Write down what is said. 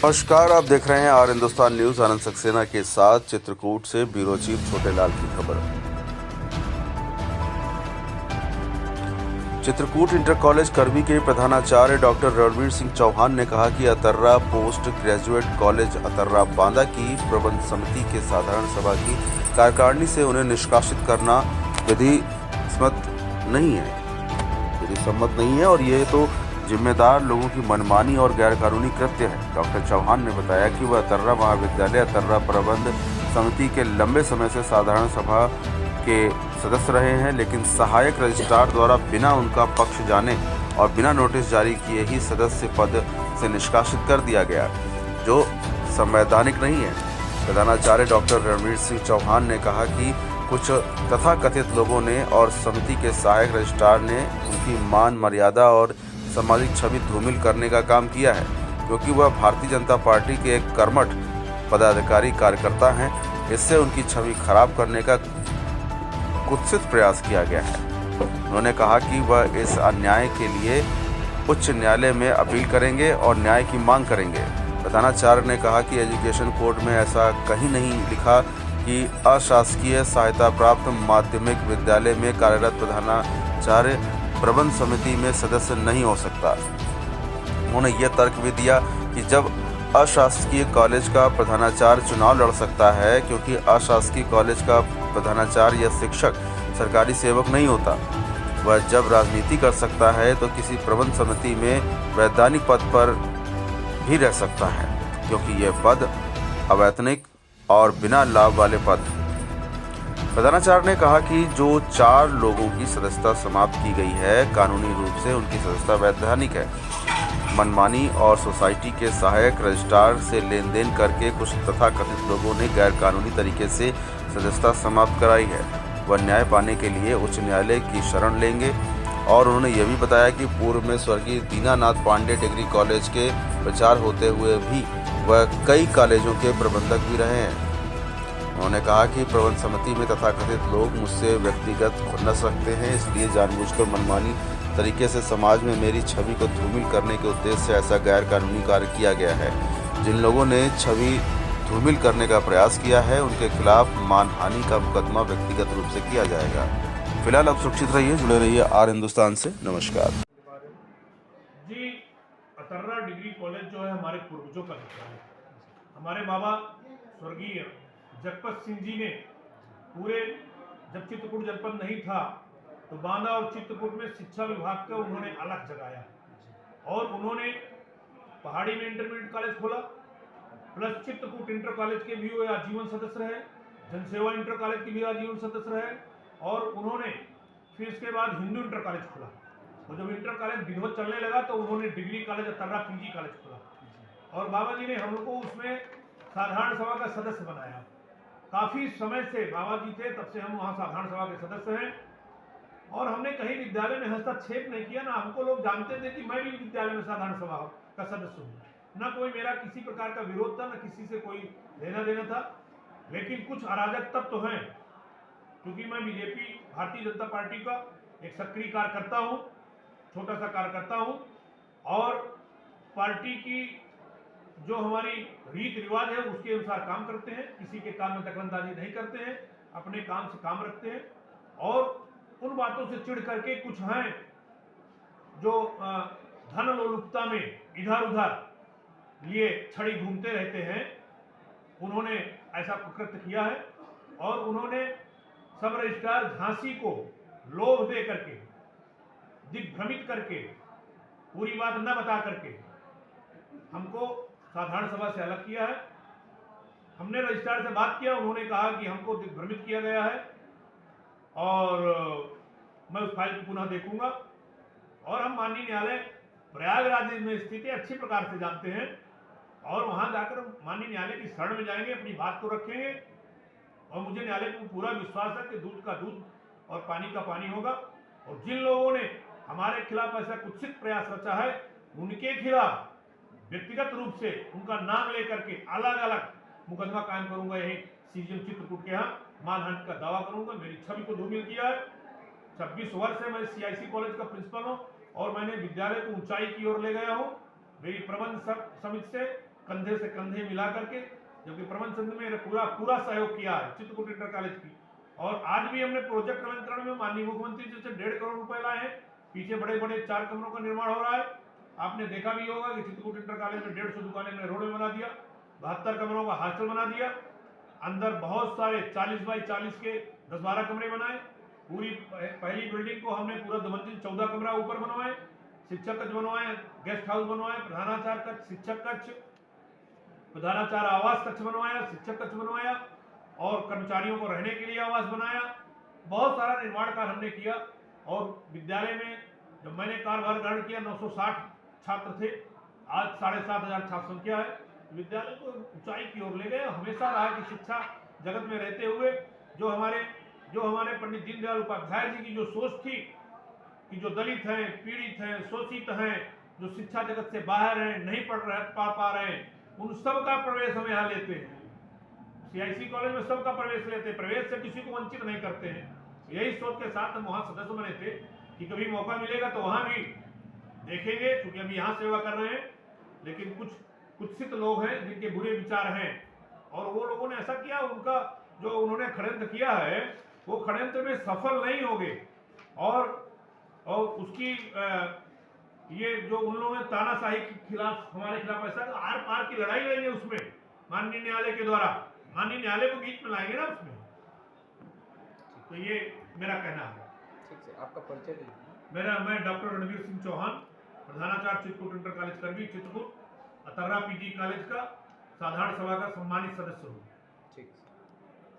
नमस्कार, आप देख रहे हैं आर हिंदुस्तान न्यूज। आनंद सक्सेना के साथ चित्रकूट से ब्यूरो चीफ छोटेलाल की खबर। चित्रकूट इंटर कॉलेज कर्मी के प्रधानाचार्य डॉक्टर रणवीर सिंह चौहान ने कहा कि Atarra post graduate college Atarra Banda की प्रबंध समिति के साधारण सभा की कार्यकारिणी से उन्हें निष्कासित करना विधि सम्मत नहीं है और ये तो जिम्मेदार लोगों की मनमानी और गैरकानूनी कृत्य है। डॉक्टर चौहान ने बताया कि वह अतर्रा महाविद्यालय अतर्रा प्रबंध समिति के लंबे समय से साधारण सभा के सदस्य रहे हैं, लेकिन सहायक रजिस्ट्रार द्वारा बिना उनका पक्ष जाने और बिना नोटिस जारी किए ही सदस्य पद से निष्कासित कर दिया गया, जो संवैधानिक नहीं है। प्रधानाचार्य डॉक्टर रणवीर सिंह चौहान ने कहा कि कुछ तथाकथित लोगों ने और समिति के सहायक रजिस्ट्रार ने उनकी मान मर्यादा और सामाजिक छवि धूमिल करने का काम किया है, क्योंकि वह भारतीय जनता पार्टी के एक कर्मठ पदाधिकारी कार्यकर्ता हैं। इससे उनकी छवि खराब करने का कुत्सित प्रयास किया गया है। उन्होंने कहा कि वह इस अन्याय के लिए उच्च न्यायालय में अपील करेंगे और न्याय की मांग करेंगे। प्रधानाचार्य ने कहा कि एजुकेशन कोड में ऐसा कहीं नहीं लिखा कि अशासकीय सहायता प्राप्त माध्यमिक विद्यालय में कार्यरत प्रधानाचार्य प्रबंध समिति में सदस्य नहीं हो सकता। उन्होंने यह तर्क भी दिया कि जब अशासकीय कॉलेज का प्रधानाचार्य चुनाव लड़ सकता है, क्योंकि अशासकीय कॉलेज का प्रधानाचार्य या शिक्षक सरकारी सेवक नहीं होता। वह जब राजनीति कर सकता है तो किसी प्रबंध समिति में वैधानिक पद पर भी रह सकता है, क्योंकि यह पद अवैतनिक और बिना लाभ वाले पद। प्रधानाचार्य ने कहा कि जो 4 लोगों की सदस्यता समाप्त की गई है, कानूनी रूप से उनकी सदस्यता वैधानिक है। मनमानी और सोसाइटी के सहायक रजिस्ट्रार से लेन देन करके कुछ तथाकथित लोगों ने गैर कानूनी तरीके से सदस्यता समाप्त कराई है। वह न्याय पाने के लिए उच्च न्यायालय की शरण लेंगे। और उन्होंने यह भी बताया कि पूर्व में स्वर्गीय दीनानाथ पांडे डिग्री कॉलेज के प्रचार होते हुए भी वह कई कॉलेजों के प्रबंधक भी रहे हैं। उन्होंने कहा कि प्रबंध समिति में तथाकथित लोग मुझसे व्यक्तिगत खुन्नस रखते हैं, इसलिए जानबूझकर मनमानी तरीके से समाज में मेरी छवि को धूमिल करने के उद्देश्य से ऐसा गैर कानूनी कार्य किया गया है। जिन लोगों ने छवि धूमिल करने का प्रयास किया है, उनके खिलाफ मानहानि का मुकदमा व्यक्तिगत रूप से किया जाएगा। फिलहाल आप सुरक्षित रहिए, जुड़े रहिए आर हिंदुस्तान से। नमस्कार जी। अतर्रा डिग्री कॉलेज जो है हमारे पूर्वजों का हिस्सा है। हमारे बाबा स्वर्गीय जगपत सिंह जी ने पूरे, जब चित्रकूट जनपद नहीं था तो बांदा और चित्रकूट में शिक्षा विभाग का उन्होंने अलग जगाया और उन्होंने पहाड़ी में इंटरमीडिएट कॉलेज खोला, प्लस चित्रकूट इंटर कॉलेज के भी वो आजीवन सदस्य रहे, जनसेवा इंटर कॉलेज के भी आजीवन सदस्य रहे और उन्होंने फिर इसके बाद हिंदू इंटर कॉलेज खोला। और जब इंटर कॉलेज विधिवत चलने लगा तो उन्होंने degree college Atarra PG college खोला और बाबा जी ने हम लोग को उसमें साधारण सभा का सदस्य बनाया। काफ़ी समय से बाबा जी थे, तब से हम वहाँ साधारण सभा के सदस्य हैं और हमने कहीं विद्यालय में हस्तक्षेप नहीं किया। ना हमको लोग जानते थे कि मैं भी विद्यालय में साधारण सभा का सदस्य हूँ, ना कोई मेरा किसी प्रकार का विरोध था, ना किसी से कोई लेना देना था। लेकिन कुछ अराजक तत्व तो हैं, क्योंकि मैं बीजेपी भारतीय जनता पार्टी का एक सक्रिय कार्यकर्ता हूँ, छोटा सा कार्यकर्ता हूँ और पार्टी की जो हमारी रीत रिवाज है उसके अनुसार काम करते हैं, किसी के काम में दखलंदाजी नहीं करते हैं, अपने काम से काम रखते हैं। और उन बातों से चिढ़ करके कुछ हैं जो धन लोलुपता में इधर उधर लिए छड़ी घूमते रहते हैं, उन्होंने ऐसा कुकृत्य किया है और उन्होंने सब रजिस्ट्रार झांसी को लोभ दे करके, दिग्भ्रमित करके, पूरी बात न बता करके हमको साधारण सभा से अलग किया है। हमने रजिस्ट्रार से बात किया, उन्होंने कहा कि हमको दिग्भ्रमित किया गया है और मैं उस फाइल को पुनः देखूंगा। और हम माननीय न्यायालय प्रयागराज में स्थित अच्छी प्रकार से जानते हैं और वहां जाकर माननीय न्यायालय की शरण में जाएंगे, अपनी बात को रखेंगे और मुझे न्यायालय को पूरा विश्वास है कि दूध का दूध और पानी का पानी होगा। और जिन लोगों ने हमारे खिलाफ ऐसा कुत्सित प्रयास रचा है, उनके खिलाफ व्यक्तिगत रूप से उनका नाम लेकर के अलग अलग मुकदमा कायम करूंगा। यही सीजीएम चित्रकूट के यहाँ मानहानि का दावा करूंगा। मेरी छवि को धूमिल किया है। 26 वर्ष से मैं सीआईसी कॉलेज का प्रिंसिपल हूँ और मैंने विद्यालय को ऊंचाई की ओर ले गया हूँ। मेरी प्रबंध समिति से कंधे से कंधे मिला करके, जबकि प्रबंध समिति में पूरा सहयोग किया है चित्रकूट इंटर कॉलेज की। और आज भी हमने प्रोजेक्ट अलंकरण में माननीय मुख्यमंत्री जी से 1.5 करोड़ रुपए लाए हैं। पीछे बड़े बड़े 4 कमरों का निर्माण हो रहा है। आपने देखा भी होगा कि चित्रकूट इंटर कॉलेज में 150 दुकानें हमने रोड में बना दिया, 72 कमरों का हॉस्टल बना दिया, अंदर बहुत सारे 40 बाई 40 के 10-12 कमरे बनाए। पूरी पहली बिल्डिंग को हमने पूरा 2 मंजिल 14 कमरा ऊपर बनवाए, शिक्षक कक्ष बनवाए, गेस्ट हाउस बनवाए, प्रधानाचार्य कक्ष, शिक्षक कक्ष, प्रधानाचार्य आवास कक्ष बनवाया, शिक्षक कक्ष बनवाया और कर्मचारियों को रहने के लिए आवास बनाया। बहुत सारा निर्माण कार्य हमने किया। और विद्यालय में जब मैंने कार्यभार ग्रहण किया 960 छात्र थे, आज 7500 छात्र संख्या है। विद्यालय को ऊंचाई की ओर ले गए। हमेशा रहा कि शिक्षा जगत में रहते हुए जो हमारे पंडित दीनदयाल उपाध्याय जी की जो सोच थी कि जो दलित हैं, पीड़ित हैं, शोषित हैं, जो शिक्षा जगत से बाहर हैं, नहीं पा रहे हैं, उन सब का प्रवेश हम यहाँ लेते हैं। सीआईसी कॉलेज में सबका प्रवेश लेते हैं, प्रवेश से किसी को वंचित नहीं करते हैं। यही सोच के साथ हम वहाँ सदस्य बने थे कि कभी मौका मिलेगा तो वहाँ भी देखेंगे, क्योंकि अभी यहाँ सेवा कर रहे हैं। लेकिन कुछ कुत्सित लोग हैं जिनके बुरे विचार हैं और वो लोगों ने ऐसा किया, उनका जो उन्होंने षड्यंत्र किया है वो षड्यंत्र में सफल नहीं होंगे। और उसकी ये जो उन लोगों ने तानाशाही के खिलाफ, हमारे खिलाफ ऐसा आर पार की लड़ाई लड़ेंगे उसमें माननीय न्यायालय के द्वारा, माननीय न्यायालय को बीच में लाएंगे ना उसमें। तो ये मेरा कहना है। ठीक है, आपका परिचय दीजिए। मैं डॉक्टर रणवीर सिंह चौहान, प्रधानाचार्य चित्रकूट इंटर कॉलेज करवी चित्रकूट, अतर्रा पीजी कॉलेज का साधारण सभा का सम्मानित सदस्य हूँ। ठीक है।